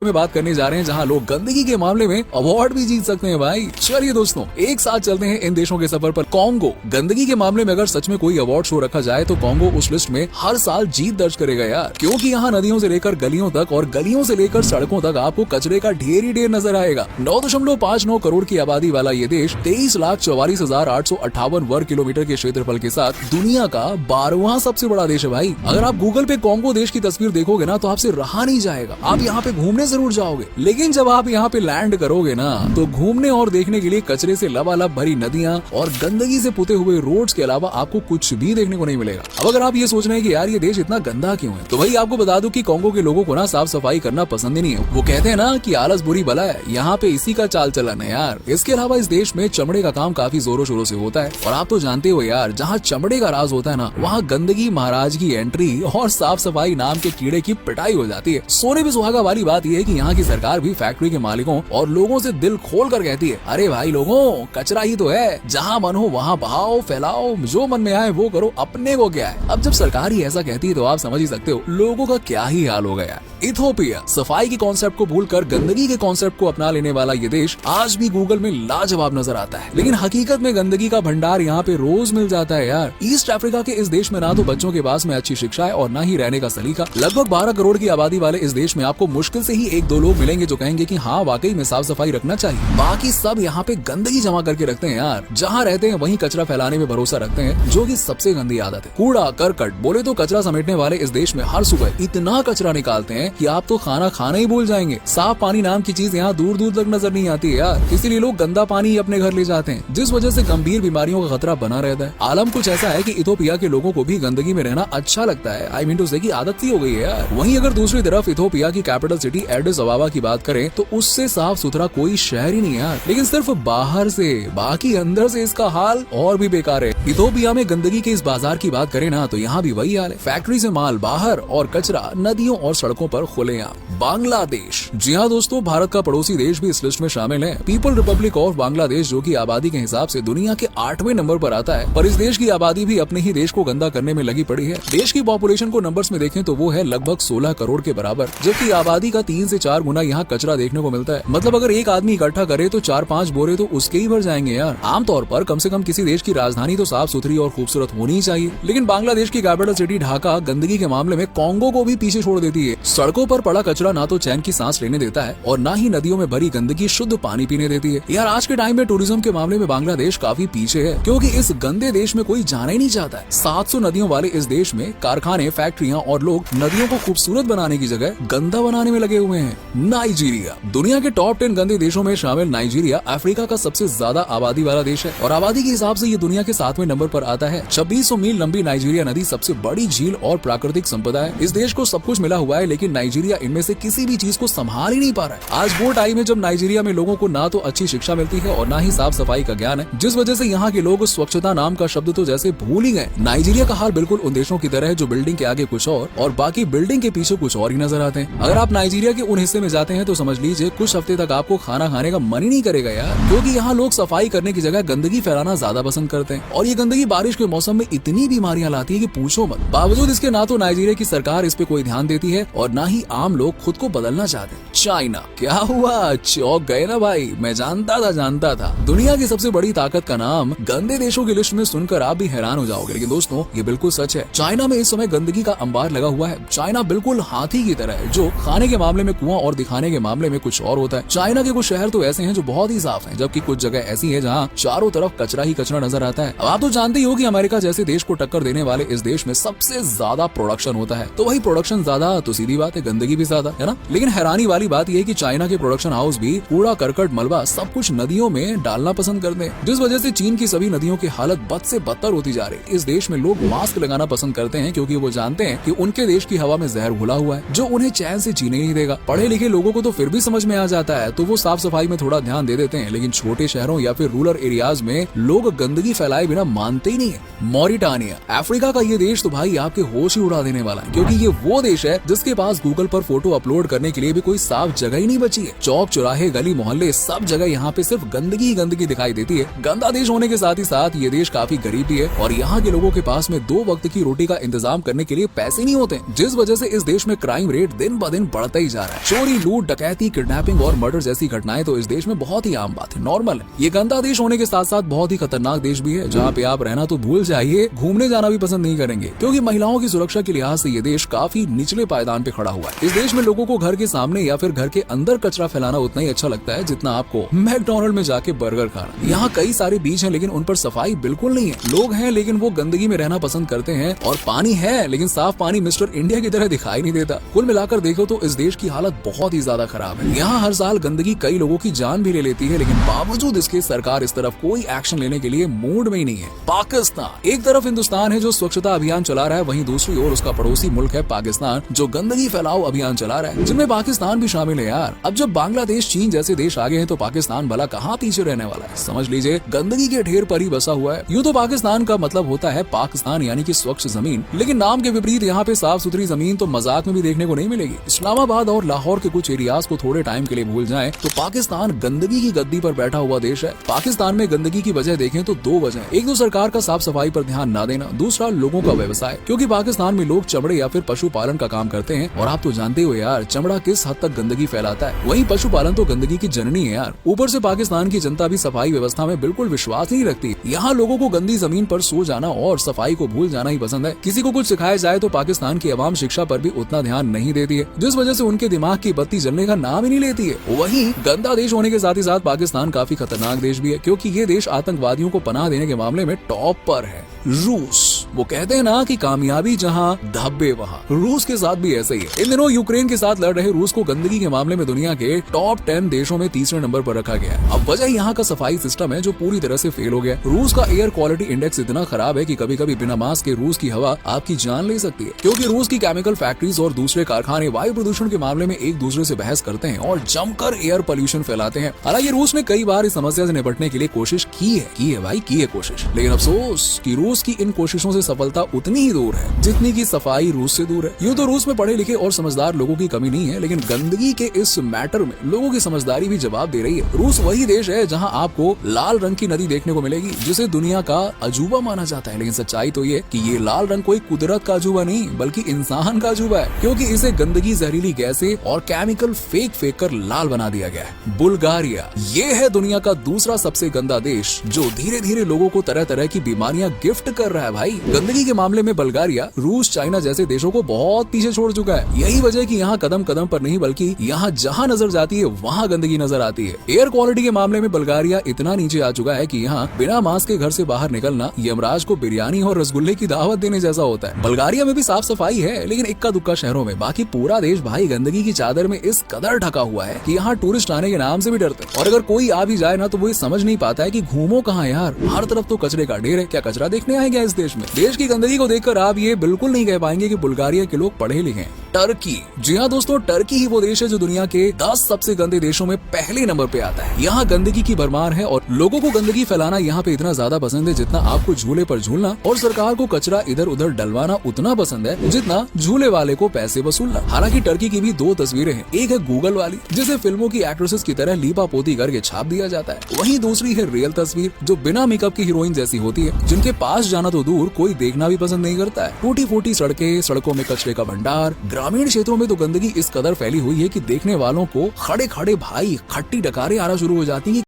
में बात करने जा रहे हैं जहां लोग गंदगी के मामले में अवार्ड भी जीत सकते हैं भाई। चलिए दोस्तों, एक साथ चलते हैं इन देशों के सफर पर। कॉन्गो, गंदगी के मामले में अगर सच में कोई अवार्ड शो रखा जाए तो कॉन्गो उस लिस्ट में हर साल जीत दर्ज करेगा यार, क्योंकि यहाँ नदियों से लेकर गलियों तक और गलियों से लेकर सड़कों तक आपको कचरे का ढेर ही ढेर नजर आएगा। 9.59 करोड़ की आबादी वाला ये देश 23,44,858 वर्ग किलोमीटर के क्षेत्रफल के साथ दुनिया का 12वां सबसे बड़ा देश है भाई। अगर आप गूगल पे कॉन्गो देश की तस्वीर देखोगे ना तो आपसे रहा नहीं जाएगा। आप यहाँ पे घूमने जरूर जाओगे, लेकिन जब आप यहाँ पे लैंड करोगे ना तो घूमने और देखने के लिए कचरे से लबालब भरी नदियाँ और गंदगी से पुते हुए रोड्स के अलावा आपको कुछ भी देखने को नहीं मिलेगा। अब अगर आप ये सोच रहे हैं कि यार ये देश इतना गंदा क्यों है, तो भाई आपको बता दूं कि कॉन्गो के लोगों को ना साफ सफाई करना पसंद ही नहीं है। वो कहते हैं ना कि आलस बुरी बला है, यहाँ पे इसी का चाल चलन है यार। इसके अलावा इस देश में चमड़े का काम काफी जोरों शोरों से होता है, और आप तो जानते हो यार, जहाँ चमड़े का राज होता है ना वहाँ गंदगी, महाराज की एंट्री और साफ सफाई नाम के कीड़े की पिटाई हो जाती है। सोने पे सुहागा वाली बात यह है कि यहाँ की सरकार भी फैक्ट्री के मालिकों और लोगों से दिल खोल कर कहती है, अरे भाई लोगों, कचरा ही तो है, जहाँ मन हो वहाँ बहाओ, फैलाओ, जो मन में आए वो करो, अपने को क्या है। अब जब सरकार ही ऐसा कहती है तो आप समझ ही सकते हो लोगों का क्या ही हाल होगा यार। इथोपिया, सफाई के कॉन्सेप्ट को भूलकर गंदगी के कॉन्सेप्ट को अपना लेने वाला ये देश आज भी गूगल में लाजवाब नजर आता है, लेकिन हकीकत में गंदगी का भंडार यहाँ पे रोज मिल जाता है यार। ईस्ट अफ्रीका के इस देश में ना तो बच्चों के पास में अच्छी शिक्षा है और ना ही रहने का सलीका। लगभग 12 करोड़ की आबादी वाले इस देश में आपको मुश्किल से ही 1-2 लोग मिलेंगे जो कहेंगे कि हाँ वाकई में साफ सफाई रखना चाहिए। बाकी सब यहाँ पे गंदगी जमा करके रखते हैं यार। जहाँ रहते हैं वहीं कचरा फैलाने में भरोसा रखते हैं, जो कि सबसे गंदी आदत है। कूड़ा करकट, बोले तो कचरा समेटने वाले इस देश में हर सुबह इतना कचरा निकालते हैं कि आप तो खाना ही भूल जाएंगे। साफ पानी नाम की चीज यहाँ दूर दूर तक नजर नहीं आती है यार, इसीलिए लोग गंदा पानी ही अपने घर ले जाते हैं, जिस वजह से गंभीर बीमारियों का खतरा बना रहता है। आलम कुछ ऐसा है कि इथोपिया के लोगों को भी गंदगी में रहना अच्छा लगता है। आई मीन टू से की आदत सी हो गई है यार। वहीं अगर दूसरी तरफ इथोपिया की कैपिटल सिटी एडिस अबाबा की बात करें तो उससे साफ सुथरा कोई शहर ही नहीं है यार, लेकिन सिर्फ बाहर से, बाकी अंदर से इसका हाल और भी बेकार है। इथोपिया में गंदगी के इस बाजार की बात करें ना तो यहाँ भी वही हाल है। फैक्ट्री से माल बाहर और कचरा नदियों और सड़कों पर खुलेआम। बांग्लादेश, जी हाँ दोस्तों, भारत का पड़ोसी देश भी इस लिस्ट में शामिल है। पीपल रिपब्लिक ऑफ बांग्लादेश, जो कि आबादी के हिसाब से दुनिया के 8वें नंबर पर आता है, पर इस देश की आबादी भी अपने ही देश को गंदा करने में लगी पड़ी है। देश की पॉपुलेशन को नंबर्स में देखें तो वो है लगभग 16 करोड़ के बराबर, जबकि आबादी का 3 से 4 गुना यहाँ कचरा देखने को मिलता है। मतलब अगर एक आदमी इकट्ठा करे तो 4-5 बोरे तो उसके ही भर जाएंगे यार। आमतौर पर कम से कम किसी देश की राजधानी तो साफ सुथरी और खूबसूरत होनी ही चाहिए, लेकिन बांग्लादेश की कैपिटल सिटी ढाका गंदगी के मामले में कॉन्गो को भी पीछे छोड़ देती है। सड़कों पर पड़ा कचरा ना तो चैन की सांस लेने देता है और ना ही नदियों में भरी गंदगी शुद्ध पानी पीने देती है। यार आज के टाइम में टूरिज्म के मामले में बांग्लादेश काफी पीछे है, क्योंकि इस गंदे देश में कोई जाना ही नहीं चाहता है। 700 नदियों वाले इस देश में कारखाने, फैक्ट्रियां और लोग नदियों को खूबसूरत बनाने की जगह गंदा बनाने में लगे हुए हैं। नाइजीरिया, दुनिया के टॉप 10 गंदे देशों में शामिल नाइजीरिया अफ्रीका का सबसे ज्यादा आबादी वाला देश है और आबादी के हिसाब से ये दुनिया के 7वें नंबर पर आता है। 2600 मील लंबी नाइजीरिया नदी सबसे बड़ी झील और प्राकृतिक संपदा है। इस देश को सब कुछ मिला हुआ है, लेकिन नाइजीरिया इनमें से किसी भी चीज को संभाल ही नहीं पा रहा है। आज वो टाइम है जब नाइजीरिया में लोगों को ना तो अच्छी शिक्षा मिलती है और ना ही साफ सफाई का ज्ञान है, जिस वजह से यहाँ के लोग स्वच्छता नाम का शब्द तो जैसे भूल ही गए। नाइजीरिया का हाल बिल्कुल उन देशों की तरह है जो बिल्डिंग के आगे कुछ और बाकी बिल्डिंग के पीछे कुछ और ही नजर आते हैं। अगर आप नाइजीरिया के उन हिस्से में जाते हैं तो समझ लीजिए कुछ हफ्ते तक आपको खाना खाने का मन ही नहीं करेगा यार, क्योंकि यहाँ लोग सफाई करने की जगह गंदगी फैलाना ज्यादा पसंद करते हैं और ये गंदगी बारिश के मौसम में इतनी बीमारियां लाती है कि पूछो मत। बावजूद इसके ना तो नाइजीरिया की सरकार इस पे कोई ध्यान देती है और ना ही आम लोग खुद को बदलना चाहते हैं। चाइना, क्या हुआ, चौंक गए ना भाई? मैं जानता था दुनिया की सबसे बड़ी ताकत का नाम गंदे देशों की लिस्ट में सुनकर आप भी हैरान हो जाओगे, लेकिन दोस्तों ये बिल्कुल सच है। चाइना में इस समय गंदगी का अंबार लगा हुआ है। चाइना बिल्कुल हाथी की तरह है, जो खाने के मामले में कुआं और दिखाने के मामले में कुछ और होता है। चाइना के कुछ शहर तो ऐसे हैं जो बहुत ही साफ हैं, जबकि कुछ जगह ऐसी है जहां चारों तरफ कचरा ही कचरा नजर आता है। अब आप तो जानते ही हो कि अमेरिका जैसे देश को टक्कर देने वाले इस देश में सबसे ज्यादा प्रोडक्शन होता है, तो वही प्रोडक्शन ज्यादा तो सीधी बात है गंदगी भी ज्यादा, है ना। लेकिन हैरानी वाली बात यह है कि चाइना के प्रोडक्शन हाउस भी कूड़ा करकट मलबा सब कुछ नदियों में डालना पसंद करते हैं, जिस वजह से चीन की सभी नदियों की हालत बद से बदतर होती जा रही है। इस देश में लोग मास्क लगाना पसंद करते हैं क्योंकि वो जानते हैं कि उनके देश की हवा में जहर घुला हुआ है जो उन्हें चैन से जीने नहीं देगा। पढ़े लिखे लोगों को तो फिर भी समझ में आ जाता है, तो वो साफ सफाई में थोड़ा ध्यान दे देते हैं, लेकिन छोटे शहरों या फिर रूरल एरियाज में लोग गंदगी फैलाए बिना मानते ही नहीं है। मॉरिटानिया, अफ्रीका का ये देश तो भाई आपके होश ही उड़ा देने वाला है, क्योंकि ये वो देश है जिसके पास गूगल पर फोटो अपलोड करने के लिए भी कोई साफ जगह ही नहीं बची है। चौक चौराहे गली मोहल्ले सब जगह यहाँ पे सिर्फ गंदगी गंदगी दिखाई देती है। गंदा देश होने के साथ ही साथ ये देश काफी गरीब भी है और यहाँ के लोगों के पास में 2 वक्त की रोटी का इंतजाम करने के लिए पैसे नहीं होते, जिस वजह से इस देश में क्राइम रेट दिन ब दिन बढ़ता ही जा रहा है। रहा है। चोरी, लूट, डकैती, किडनैपिंग और मर्डर जैसी घटनाएं तो इस देश में बहुत ही आम बात है, नॉर्मल है। ये गंदा देश होने के साथ साथ बहुत ही खतरनाक देश भी है, जहाँ पे आप रहना तो भूल जाइए, घूमने जाना भी पसंद नहीं करेंगे, क्योंकि महिलाओं की सुरक्षा के लिहाज से ये देश काफी निचले पायदान पे खड़ा हुआ है। इस देश में लोगों को घर के सामने या फिर घर के अंदर कचरा फैलाना उतना ही अच्छा लगता है जितना आपको मैकडॉनल्ड में जाके बर्गर खाना। यहाँ कई सारे बीच हैं लेकिन उन पर सफाई बिल्कुल नहीं है। लोग हैं लेकिन वो गंदगी में रहना पसंद करते हैं, और पानी है लेकिन साफ पानी मिस्टर इंडिया की तरह दिखाई नहीं देता। कुल मिलाकर देखो तो इस देश की हालत बहुत ही ज्यादा खराब है। यहाँ हर साल गंदगी कई लोगों की जान भी ले लेती है, लेकिन बावजूद इसके सरकार इस तरफ कोई एक्शन लेने के लिए मूड में ही नहीं है। पाकिस्तान एक तरफ हिंदुस्तान है जो स्वच्छता अभियान चला रहा है, वहीं दूसरी ओर उसका पड़ोसी मुल्क है पाकिस्तान जो गंदगी फैलाओ अभियान चला रहा है, जिनमें पाकिस्तान भी शामिल है यार। अब जब बांग्लादेश, चीन जैसे देश आगे हैं तो पाकिस्तान भला कहाँ पीछे रहने वाला है। समझ लीजिए गंदगी के ढेर पर ही बसा हुआ है। यूँ तो पाकिस्तान का मतलब होता है पाकिस्तान यानी कि स्वच्छ जमीन, लेकिन नाम के विपरीत यहाँ पे साफ सुथरी जमीन तो मजाक में भी देखने को नहीं मिलेगी। इस्लामाबाद और लाहौर के कुछ एरियाज को थोड़े टाइम के लिए भूल जाएं तो पाकिस्तान गंदगी की गद्दी पर बैठा हुआ देश है। पाकिस्तान में गंदगी की वजह देखें तो दो वजह, एक तो सरकार का साफ सफाई पर ध्यान न देना, दूसरा लोगों का व्यवसाय, क्योंकि पाकिस्तान में लोग चमड़े या फिर पशुपालन का काम करते हैं, और आप तो जानते हो यार चमड़ा किस हद तक गंदगी फैलाता है। वहीं पशुपालन तो गंदगी की जननी है यार। ऊपर से पाकिस्तान की जनता भी सफाई व्यवस्था में बिल्कुल विश्वास नहीं रखती। यहाँ लोगों को गंदी जमीन पर सो जाना और सफाई को भूल जाना ही पसंद है। किसी को कुछ सिखाया जाए तो पाकिस्तान की आवाम शिक्षा पर भी उतना ध्यान नहीं देती है, जिस वजह से उनके दिमाग की बत्ती जलने का नाम ही नहीं लेती है। वहीं गंदा देश होने के साथ ही साथ पाकिस्तान काफी खतरनाक देश भी है, क्योंकि ये देश आतंकवादियों को पनाह देने के मामले में टॉप पर है। रूस, वो कहते हैं ना कि कामयाबी जहां धब्बे वहां, रूस के साथ भी ऐसे ही है। इन दिनों यूक्रेन के साथ लड़ रहे रूस को गंदगी के मामले में दुनिया के टॉप 10 देशों में तीसरे नंबर पर रखा गया है। अब वजह यहाँ का सफाई सिस्टम है जो पूरी तरह से फेल हो गया। रूस का एयर क्वालिटी इंडेक्स इतना खराब है कि कभी कभी बिना मास्क के रूस की हवा आपकी जान ले सकती है, क्योंकि रूस की केमिकल फैक्ट्रीज और दूसरे कारखाने वायु प्रदूषण के मामले में एक दूसरे से बहस करते हैं और जमकर एयर पोल्यूशन फैलाते हैं। हालांकि रूस ने कई बार इस समस्या से निपटने के लिए कोशिश की है भाई, की है कोशिश, लेकिन अफसोस कि रूस की इन कोशिशों से सफलता उतनी ही दूर है जितनी की सफाई रूस से दूर है। यूँ तो रूस में पढ़े लिखे और समझदार लोगों की कमी नहीं है, लेकिन गंदगी के इस मैटर में लोगों की समझदारी भी जवाब दे रही है। रूस वही देश है जहाँ आपको लाल रंग की नदी देखने को मिलेगी, जिसे दुनिया का अजूबा माना जाता है, लेकिन सच्चाई तो ये कि ये लाल रंग कोई कुदरत का अजूबा नहीं बल्कि इंसान का अजूबा है, क्योंकि इसे गंदगी, जहरीली गैसें और केमिकल फेंक कर लाल बना दिया गया है। बुल्गारिया, ये है दुनिया का दूसरा सबसे गंदा देश जो धीरे धीरे लोगों को तरह तरह की बीमारियां गिफ्ट कर रहा है भाई। गंदगी के मामले में बुल्गारिया रूस, चाइना जैसे देशों को बहुत पीछे छोड़ चुका है। यही वजह कि यहाँ कदम कदम पर नहीं बल्कि यहाँ जहाँ नजर जाती है वहाँ गंदगी नजर आती है। एयर क्वालिटी के मामले में बुल्गारिया इतना नीचे आ चुका है कि यहाँ बिना मास्क के घर से बाहर निकलना यमराज को बिरयानी और रसगुल्ले की दावत देने जैसा होता है। बुल्गारिया में भी साफ सफाई है, लेकिन इक्का दुक्का शहरों में। बाकी पूरा देश भाई गंदगी की चादर में इस कदर ढका हुआ है कि यहाँ टूरिस्ट आने के नाम से भी डरते हैं, और अगर कोई आ भी जाए ना तो वो ये समझ नहीं पाता है कि घूमो कहाँ यार, हर तरफ तो कचरे का ढेर है, क्या कचरा देखने आएंगे इस देश में। देश की गंदगी को देखकर आप ये बिल्कुल नहीं कह पाएंगे कि बुल्गारिया के लोग पढ़े लिखे हैं। टर्की, जी हाँ दोस्तों, टर्की ही वो देश है जो दुनिया के 10 सबसे गंदे देशों में पहले नंबर पे आता है। यहाँ गंदगी की भरमार है और लोगों को गंदगी फैलाना यहाँ पे इतना ज्यादा पसंद है जितना आपको झूले पर झूलना और सरकार को कचरा इधर उधर डलवाना उतना पसंद है जितना झूले वाले को पैसे वसूलना। हालांकि टर्की की भी दो तस्वीरें हैं, एक है गूगल वाली जिसे फिल्मों की एक्ट्रेसेस की तरह लीपा पोती करके छाप दिया जाता है, वहीं दूसरी है रियल तस्वीर जो बिना मेकअप की हीरोइन जैसी होती है, जिनके पास जाना तो दूर कोई देखना भी पसंद नहीं करता है। टूटी फूटी सड़कें, सड़कों में कचरे का भंडार, ग्रामीण क्षेत्रों में तो गंदगी इस कदर फैली हुई है कि देखने वालों को खड़े खड़े भाई खट्टी डकारें आना शुरू हो जाती है।